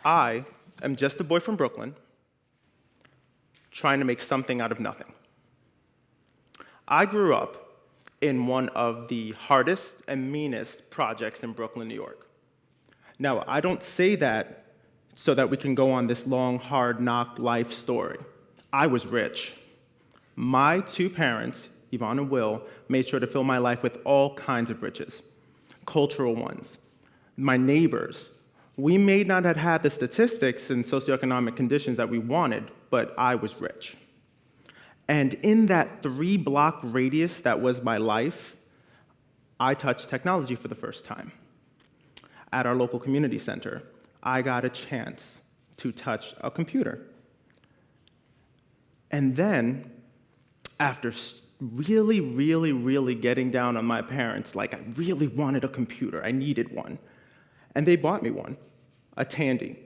I am just a boy from Brooklyn trying to make something out of nothing. I grew up in one of the hardest and meanest projects in Brooklyn, New York. Now, I don't say that so that we can go on this long, hard knock life story. I was rich. My two parents, Yvonne and Will, made sure to fill my life with all kinds of riches, cultural ones. My neighbors, we may not have had the statistics and socioeconomic conditions that we wanted, but I was rich. And in that 3-block radius that was my life, I touched technology for the first time. At our local community center, I got a chance to touch a computer. And then, after really getting down on my parents, like I really wanted a computer, I needed one, and they bought me one, a Tandy.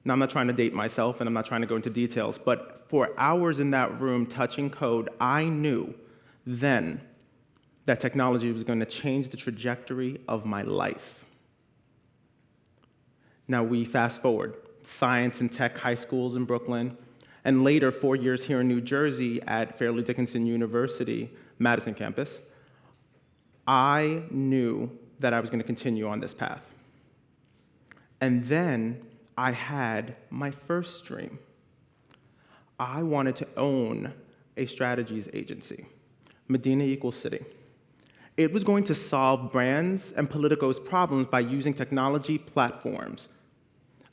Now, I'm not trying to date myself, and I'm not trying to go into details, but for hours in that room touching code, I knew then that technology was going to change the trajectory of my life. Now, we fast forward, science and tech high schools in Brooklyn, and later 4 years here in New Jersey at Fairleigh Dickinson University, Madison campus. I knew that I was going to continue on this path. And then I had my first dream. I wanted to own a strategies agency, MEDINA Citi. It was going to solve brands and politicos' problems by using technology platforms.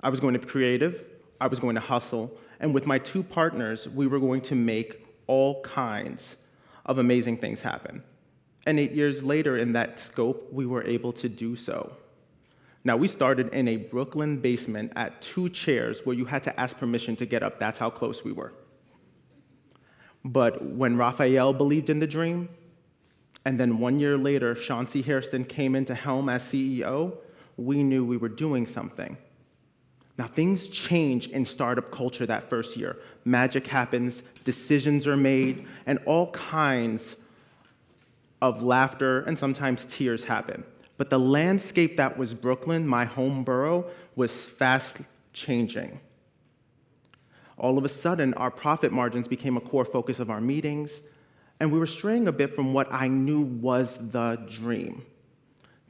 I was going to be creative, I was going to hustle, and with my two partners, we were going to make all kinds of amazing things happen. And 8 years later, in that scope, we were able to do so. Now, we started in a Brooklyn basement at 2 chairs where you had to ask permission to get up. That's how close we were. But when Raphael believed in the dream, and then 1 year later, Chauncey Hairston came into helm as CEO, we knew we were doing something. Now, things change in startup culture that first year. Magic happens, decisions are made, and all kinds of laughter and sometimes tears happen. But the landscape that was Brooklyn, my home borough, was fast changing. All of a sudden, our profit margins became a core focus of our meetings, and we were straying a bit from what I knew was the dream: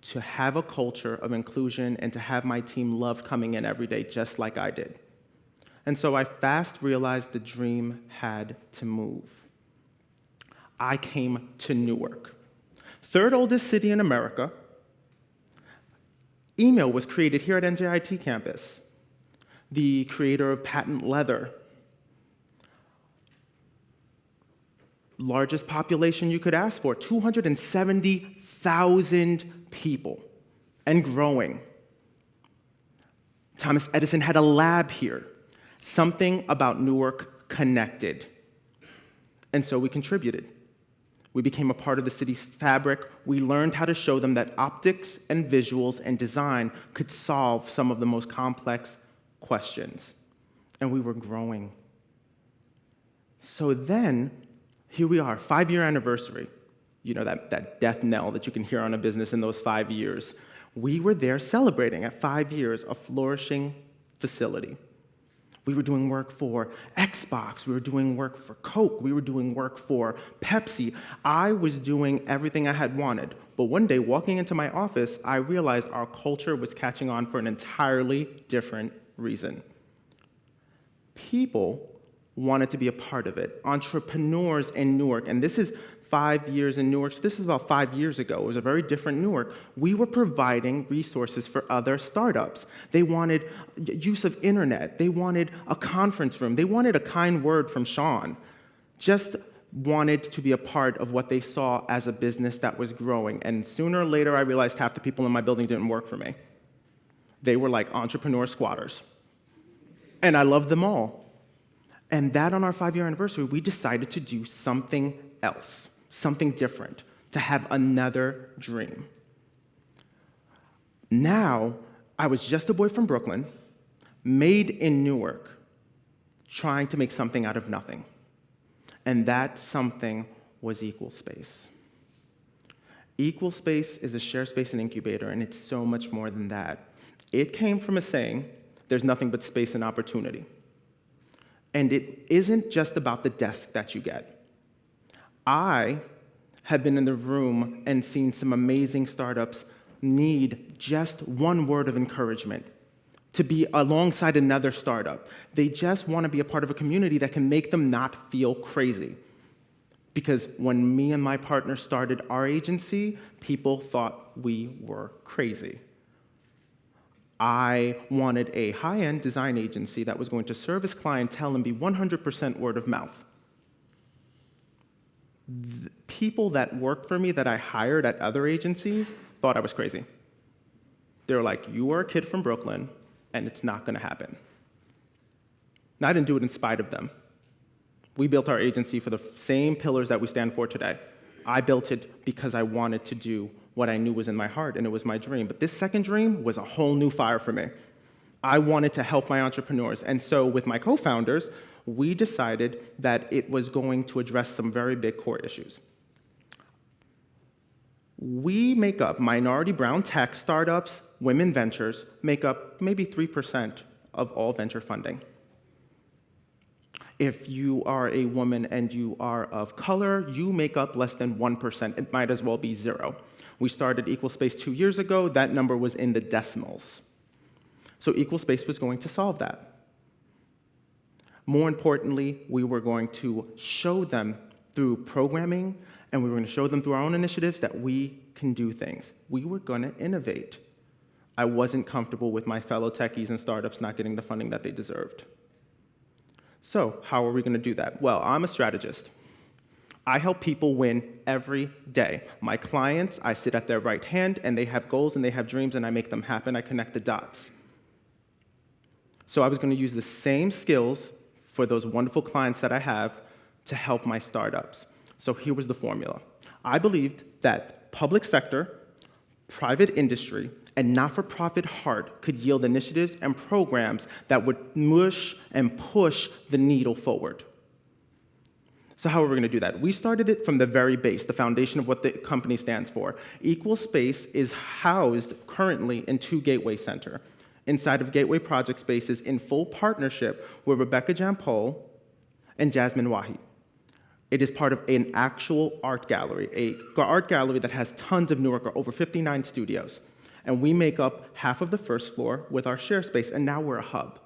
to have a culture of inclusion and to have my team love coming in every day just like I did. And so I fast realized the dream had to move. I came to Newark, third oldest city in America. Email was created here at NJIT campus. The creator of patent leather. Largest population you could ask for, 270,000 people, and growing. Thomas Edison had a lab here. Something about Newark connected. And so we contributed. We became a part of the city's fabric. We learned how to show them that optics and visuals and design could solve some of the most complex questions. And we were growing. So then, here we are, 5-year anniversary. You know, that death knell that you can hear on a business in those 5 years. We were there celebrating at 5 years a flourishing facility. We were doing work for Xbox, we were doing work for Coke, we were doing work for Pepsi. I was doing everything I had wanted. But one day, walking into my office, I realized our culture was catching on for an entirely different reason. People wanted to be a part of it. Entrepreneurs in Newark, and this is 5 years in Newark, so this is about 5 years ago. It was a very different Newark. We were providing resources for other startups. They wanted use of internet. They wanted a conference room. They wanted a kind word from Sean. Just wanted to be a part of what they saw as a business that was growing. And sooner or later, I realized half the people in my building didn't work for me. They were like entrepreneur squatters. And I loved them all. And that on our 5-year anniversary, we decided to do something else, something different, to have another dream. Now, I was just a boy from Brooklyn, made in Newark, trying to make something out of nothing. And that something was Equal Space. Equal Space is a share space and incubator, and it's so much more than that. It came from a saying there's nothing but space and opportunity. And it isn't just about the desk that you get. I have been in the room and seen some amazing startups need just one word of encouragement to be alongside another startup. They just want to be a part of a community that can make them not feel crazy. Because when me and my partner started our agency, people thought we were crazy. I wanted a high-end design agency that was going to service clientele and be 100% word of mouth. The people that worked for me that I hired at other agencies thought I was crazy. They were like, you are a kid from Brooklyn, and it's not going to happen. Now, I didn't do it in spite of them. We built our agency for the same pillars that we stand for today. I built it because I wanted to do what I knew was in my heart, and it was my dream. But this second dream was a whole new fire for me. I wanted to help my entrepreneurs, and so with my co-founders, we decided that it was going to address some very big core issues. We make up minority brown tech startups, women ventures, make up maybe 3% of all venture funding. If you are a woman and you are of color, you make up less than 1%. It might as well be 0. We started Equal Space 2 years ago. That number was in the decimals. So Equal Space was going to solve that. More importantly, we were going to show them through programming, and we were going to show them through our own initiatives that we can do things. We were going to innovate. I wasn't comfortable with my fellow techies and startups not getting the funding that they deserved. So how are we going to do that? Well, I'm a strategist. I help people win every day. My clients, I sit at their right hand, and they have goals and they have dreams, and I make them happen. I connect the dots. So I was going to use the same skills for those wonderful clients that I have to help my startups. So here was the formula. I believed that public sector, private industry, and not-for-profit heart could yield initiatives and programs that would mush and push the needle forward. So how are we going to do that? We started it from the very base, the foundation of what the company stands for. Equal Space is housed currently in 2 Gateway Center, inside of Gateway Project Spaces in full partnership with Rebecca Jampol and Jasmine Wahi. It is part of an actual art gallery, that has tons of Newark, over 59 studios. And we make up half of the first floor with our sharespace, and now we're a hub.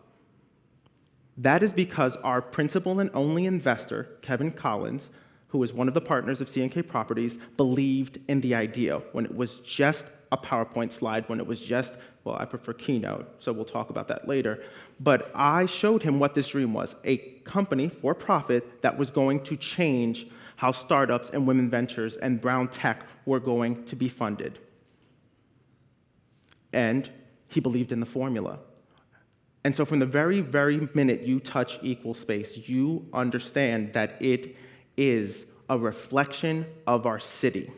That is because our principal and only investor, Kevin Collins, who is one of the partners of C&K Properties, believed in the idea when it was just a PowerPoint slide, when it was just, well, I prefer Keynote, so we'll talk about that later. But I showed him what this dream was, a company for profit that was going to change how startups and women ventures and brown tech were going to be funded. And he believed in the formula. And so from the very, very minute you touch Equal Space, you understand that it is a reflection of our city.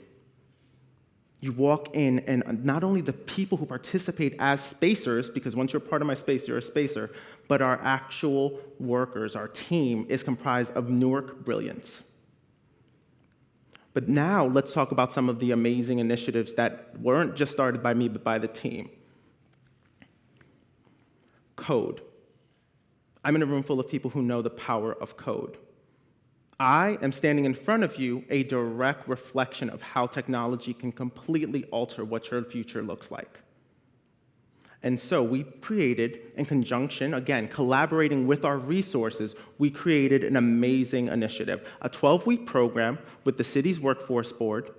You walk in, and not only the people who participate as spacers, because once you're part of my space, you're a spacer, but our actual workers, our team, is comprised of Newark brilliance. But now let's talk about some of the amazing initiatives that weren't just started by me, but by the team. Code. I'm in a room full of people who know the power of code. I am standing in front of you, a direct reflection of how technology can completely alter what your future looks like. And so we created, in conjunction, again, collaborating with our resources, we created an amazing initiative, a 12-week program with the city's workforce board,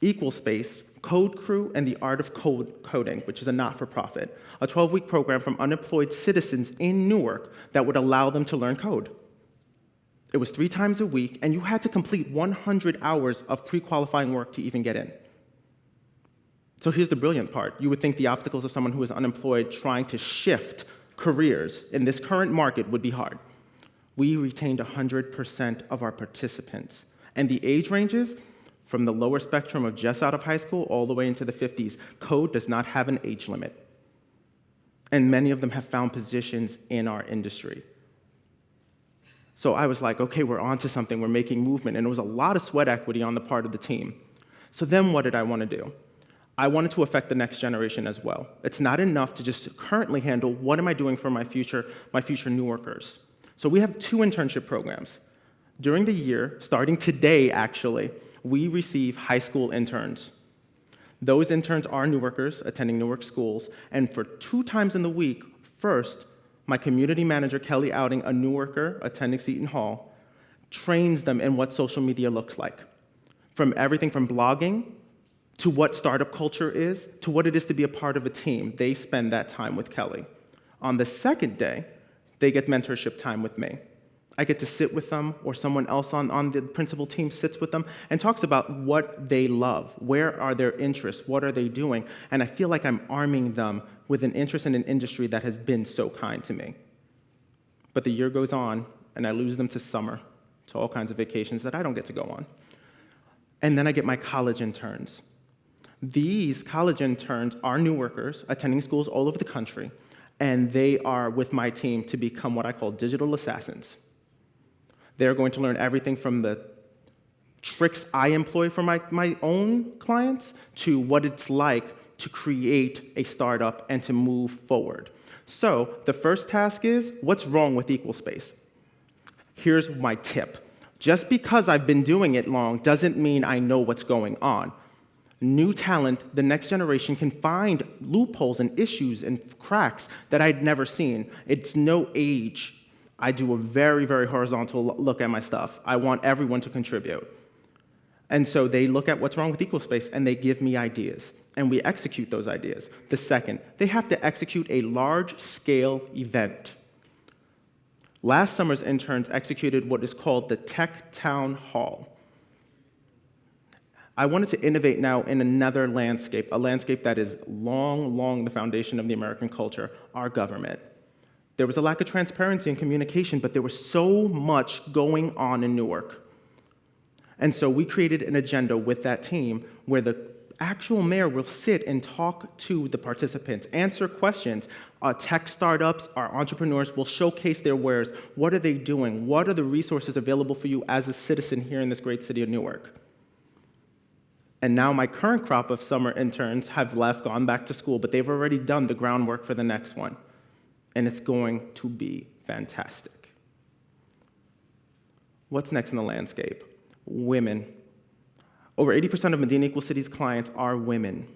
Equal Space, Code Crew, and the Art of Coding, which is a not-for-profit, a 12-week program from unemployed citizens in Newark that would allow them to learn code. It was 3 times a week, and you had to complete 100 hours of pre-qualifying work to even get in. So here's the brilliant part. You would think the obstacles of someone who is unemployed trying to shift careers in this current market would be hard. We retained 100% of our participants. And the age ranges from the lower spectrum of just out of high school all the way into the 50s. Code does not have an age limit. And many of them have found positions in our industry. So I was like, okay, we're onto something, we're making movement. And it was a lot of sweat equity on the part of the team. So then what did I want to do? I wanted to affect the next generation as well. It's not enough to just currently handle what am I doing for my future Newarkers. So we have 2 internship programs. During the year, starting today actually, we receive high school interns. Those interns are Newarkers attending Newark schools, and for 2 times in the week, first, my community manager, Kelly Outing, a Newarker attending Seton Hall, trains them in what social media looks like. From everything from blogging to what startup culture is, to what it is to be a part of a team. They spend that time with Kelly. On the second day, they get mentorship time with me. I get to sit with them, or someone else on the principal team sits with them and talks about what they love, where are their interests, what are they doing, and I feel like I'm arming them with an interest in an industry that has been so kind to me. But the year goes on, and I lose them to summer, to all kinds of vacations that I don't get to go on. And then I get my college interns. These college interns are Newarkers attending schools all over the country, and they are with my team to become what I call digital assassins. They're going to learn everything from the tricks I employ for my own clients to what it's like to create a startup and to move forward. So the first task is, what's wrong with Equal Space? Here's my tip. Just because I've been doing it long doesn't mean I know what's going on. New talent, the next generation, can find loopholes and issues and cracks that I'd never seen. It's no age. I do a very, very horizontal look at my stuff. I want everyone to contribute. And so they look at what's wrong with Equal Space, and they give me ideas, and we execute those ideas. The second, they have to execute a large-scale event. Last summer's interns executed what is called the Tech Town Hall. I wanted to innovate now in another landscape, a landscape that is long the foundation of the American culture, our government. There was a lack of transparency and communication, but there was so much going on in Newark. And so we created an agenda with that team where the actual mayor will sit and talk to the participants, answer questions. Tech startups, our entrepreneurs will showcase their wares. What are they doing? What are the resources available for you as a citizen here in this great city of Newark? And now my current crop of summer interns have left, gone back to school, but they've already done the groundwork for the next one. And it's going to be fantastic. What's next in the landscape? Women. Over 80% of Medina Equal City's clients are women.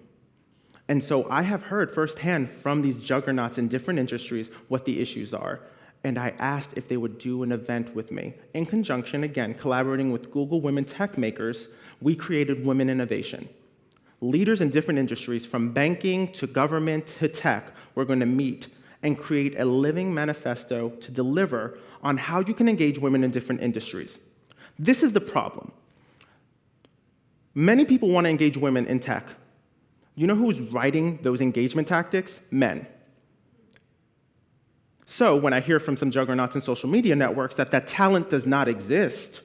And so I have heard firsthand from these juggernauts in different industries what the issues are. And I asked if they would do an event with me. In conjunction, again, collaborating with Google Women Tech Makers, we created Women Innovation. Leaders in different industries, from banking to government to tech, were going to meet and create a living manifesto to deliver on how you can engage women in different industries. This is the problem. Many people want to engage women in tech. You know who's writing those engagement tactics? Men. So when I hear from some juggernauts in social media networks that talent does not exist,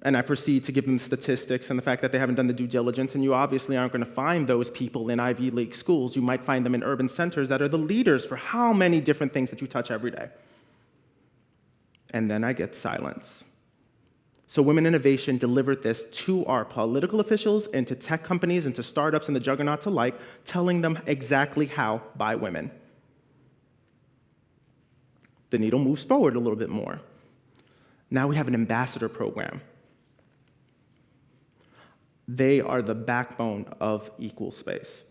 and I proceed to give them statistics and the fact that they haven't done the due diligence, and you obviously aren't going to find those people in Ivy League schools. You might find them in urban centers that are the leaders for how many different things that you touch every day. And then I get silence. So Women Innovation delivered this to our political officials and to tech companies and to startups and the juggernauts alike, telling them exactly how by women. The needle moves forward a little bit more. Now we have an ambassador program. They are the backbone of Equal Space.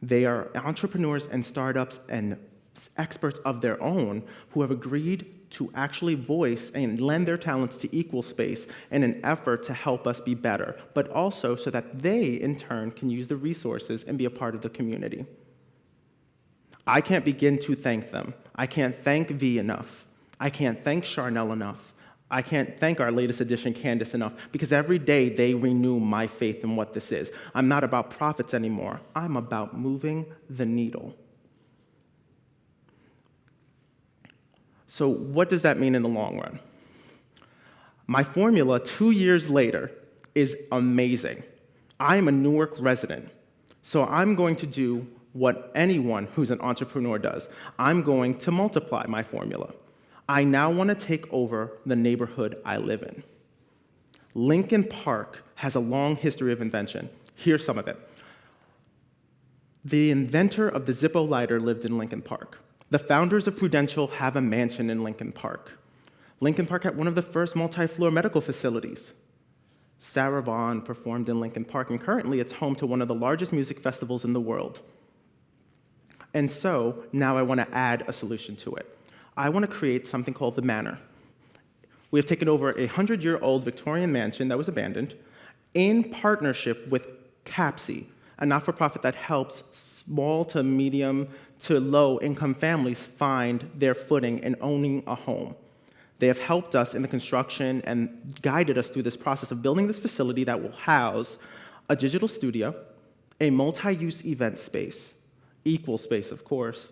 They are entrepreneurs and startups and experts of their own who have agreed to actually voice and lend their talents to Equal Space in an effort to help us be better, but also so that they, in turn, can use the resources and be a part of the community. I can't begin to thank them. I can't thank V enough. I can't thank Charnel enough. I can't thank our latest edition, Candace, enough, because every day they renew my faith in what this is. I'm not about profits anymore. I'm about moving the needle. So what does that mean in the long run? My formula 2 years later is amazing. I'm a Newark resident, so I'm going to do what anyone who's an entrepreneur does. I'm going to multiply my formula. I now want to take over the neighborhood I live in. Lincoln Park has a long history of invention. Here's some of it. The inventor of the Zippo lighter lived in Lincoln Park. The founders of Prudential have a mansion in Lincoln Park. Lincoln Park had one of the first multi-floor medical facilities. Sarah Vaughan performed in Lincoln Park, and currently it's home to one of the largest music festivals in the world. And so now I want to add a solution to it. I want to create something called the Manor. We have taken over a 100-year-old Victorian mansion that was abandoned in partnership with CAPSI, a not-for-profit that helps small to medium to low-income families find their footing in owning a home. They have helped us in the construction and guided us through this process of building this facility that will house a digital studio, a multi-use event space, equal space, of course,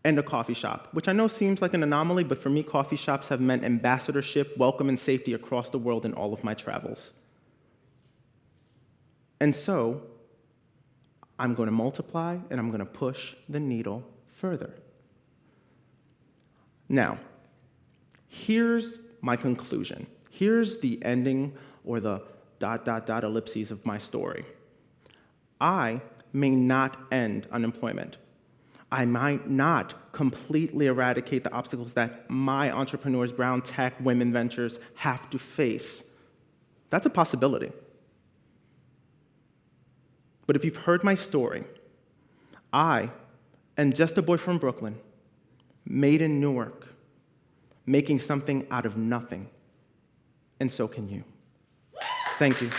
and a coffee shop, which I know seems like an anomaly, but for me, coffee shops have meant ambassadorship, welcome, and safety across the world in all of my travels. And so, I'm going to multiply, and I'm going to push the needle further. Now, here's my conclusion. Here's the ending, or the ... ellipses of my story. I may not end unemployment. I might not completely eradicate the obstacles that my entrepreneurs, brown tech, women ventures have to face. That's a possibility. But if you've heard my story, I am just a boy from Brooklyn, made in Newark, making something out of nothing. And so can you. Thank you.